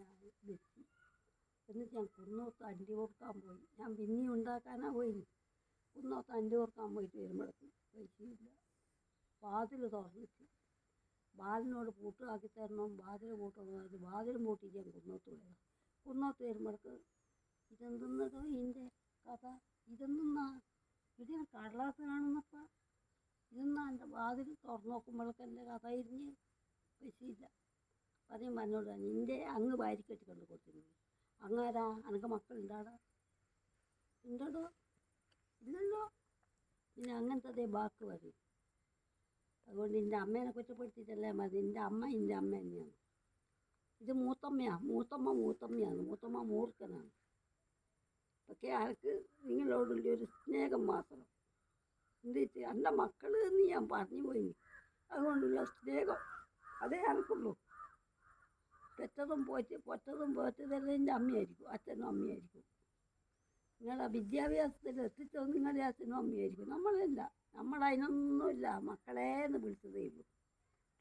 ഞാൻ വെച്ച്. എന്നിട്ട് ഞാൻ കുന്നോത്ത് അണ്ടി കൊടുക്കാൻ പോയി. ഞാൻ പിന്നെയും ഉണ്ടാക്കാനാ പോയി. കുന്നോത്ത് അണ്ടി കൊടുക്കാൻ പോയിട്ട് വരുമ്പോഴേക്കും പൈസയില്ല. വാതിൽ തുറന്നിട്ട് ബാലിനോട് പൂട്ടാക്കി തരണം, വാതിൽ പൂട്ടണം. വാതിലും പൂട്ടിയിട്ട് ഞാൻ കുന്നോത്ത് പോയത്. കുന്നോത്ത് വരുമ്പോഴേക്ക് ഇതെന്തെന്നോ ഇതിൻ്റെ കഥ, ഇതെന്നാ ഇതിന് കടലാസ് കാണുന്നപ്പോൾ ഇതെന്നാ എൻ്റെ വാതിൽ തുറന്നു നോക്കുമ്പോഴേക്ക് എൻ്റെ കഥ ഇരിഞ്ഞ് പൈസയില്ല. പറയും എന്നോട് നിൻ്റെ അങ്ങ് വാരിക്കെട്ടി കൊണ്ട് കൊടുത്തിരുന്നു. അങ്ങാരാ എനിക്ക് മക്കളുണ്ടാടാ? ഉണ്ടോ? ഇല്ലല്ലോ. പിന്നെ അങ്ങനത്തെ ബാക്ക് പറയും. അതുകൊണ്ട് എൻ്റെ അമ്മേനെ കുറ്റപ്പെടുത്തിയിട്ടല്ലേ മതി. എൻ്റെ അമ്മ തന്നെയാണ്. ഇത് മൂത്തമ്മയാണ്. മൂത്തമ്മ മൂർഖനാണ്. പക്ഷേ ആൾക്ക് നിങ്ങളോടുള്ള ഒരു സ്നേഹം മാത്രം. എന്തിട്ട് എൻ്റെ മക്കൾ എന്ന് ഞാൻ പറഞ്ഞു പോയി. അതുകൊണ്ടുള്ള സ്നേഹം അതേ എനിക്കുള്ളൂ. പെറ്റതും പോറ്റതെല്ലാം എൻ്റെ അമ്മയായിരിക്കും, അച്ഛനും അമ്മയായിരിക്കും. നിങ്ങളെ വിദ്യാഭ്യാസത്തിൽ എത്തിച്ചത് നിങ്ങളുടെ അച്ഛനും അമ്മയായിരിക്കും. നമ്മളല്ല, നമ്മളതിനൊന്നുമില്ല. മക്കളേന്ന് വിളിച്ചതേ ഉള്ളൂ.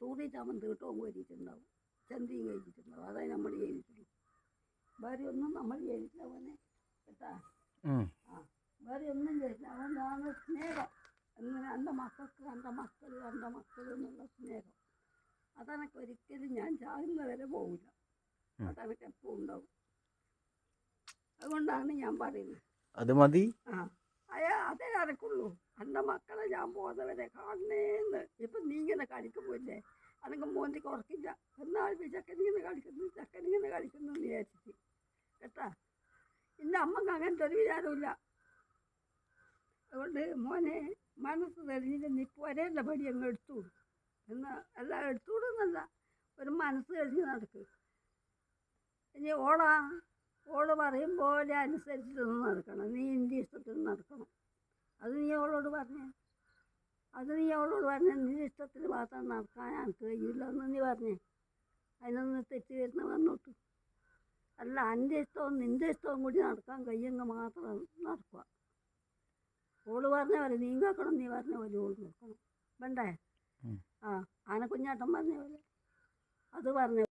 തൂറിയിട്ടാകുമ്പം തീട്ടവും കോരിയിട്ടുണ്ടാവും, ചന്തിയും കഴിച്ചിട്ടുണ്ടാവും. അതായത് നമ്മൾ ചെയ്തിട്ടുള്ളൂ. വേറെ ഒന്നും നമ്മൾ ചെയ്തിട്ടില്ല അവനെ കേട്ടാ. വേറെ ഒന്നും ചെയ്തില്ല. അവനാണ് സ്നേഹം. അങ്ങനെ എൻ്റെ മക്കൾക്ക് എൻ്റെ മക്കൾ എന്നുള്ള സ്നേഹം അതെനിക്ക് ഒരിക്കലും ഞാൻ ചാകുന്ന വരെ പോകില്ല. അതെനിക്ക് എപ്പോൾ ഉണ്ടാവും. അതുകൊണ്ടാണ് ഞാൻ പറയുന്നത് അത് മതി. അതേ അനക്കുള്ളൂ. എൻ്റെ മക്കളെ ഞാൻ പോകുന്നവരെ കാണണേന്ന്. ഇപ്പം നീ ഇങ്ങനെ കളിക്കുമ്പോഴേ അനക്ക് മോന്തി കുറക്കില്ല. എന്നാൽ ചക്കനിങ്ങനെ കളിക്കുന്നു എന്ന് വിചാരിച്ചിട്ട് കേട്ടാ. എൻ്റെ അമ്മക്ക് അങ്ങനത്തെ ഒരു വിചാരമില്ല. അതുകൊണ്ട് മോനെ മനസ്സ് തെളിഞ്ഞിട്ട് നീ ഒരേല്ല പടി അങ്ങ് എടുത്തുവിടും. എന്നാൽ എല്ലാം എടുത്തുവിടുന്നല്ല, ഒരു മനസ്സ് തെളിഞ്ഞ് നടക്ക്. ഇനി ഓള് പറയും പോലെ അനുസരിച്ചിട്ടൊന്നും നടക്കണം. നീ എൻ്റെ ഇഷ്ടത്തിന് നടക്കണം. അത് നീ അവളോട് പറഞ്ഞേ. നിൻ്റെ ഇഷ്ടത്തിന് മാത്രം നടക്കാൻ എനിക്ക് കഴിയില്ല എന്ന് നീ പറഞ്ഞേ. അതിനൊന്ന് തെറ്റ് വരുന്ന വന്നോട്ട്. അല്ല, എൻ്റെ ഇഷ്ടവും നിൻ്റെ ഇഷ്ടവും കൂടി നടക്കാൻ കഴിയുമെങ്കിൽ മാത്രം നടക്കുക. ഓള് പറഞ്ഞ പോലെ നീ കേൾക്കണം, നീ പറഞ്ഞ പോലെ ഓള് നോക്കണം. വേണ്ടേ? ആനക്കുഞ്ഞാട്ടം പറഞ്ഞ പോലെ അത് പറഞ്ഞ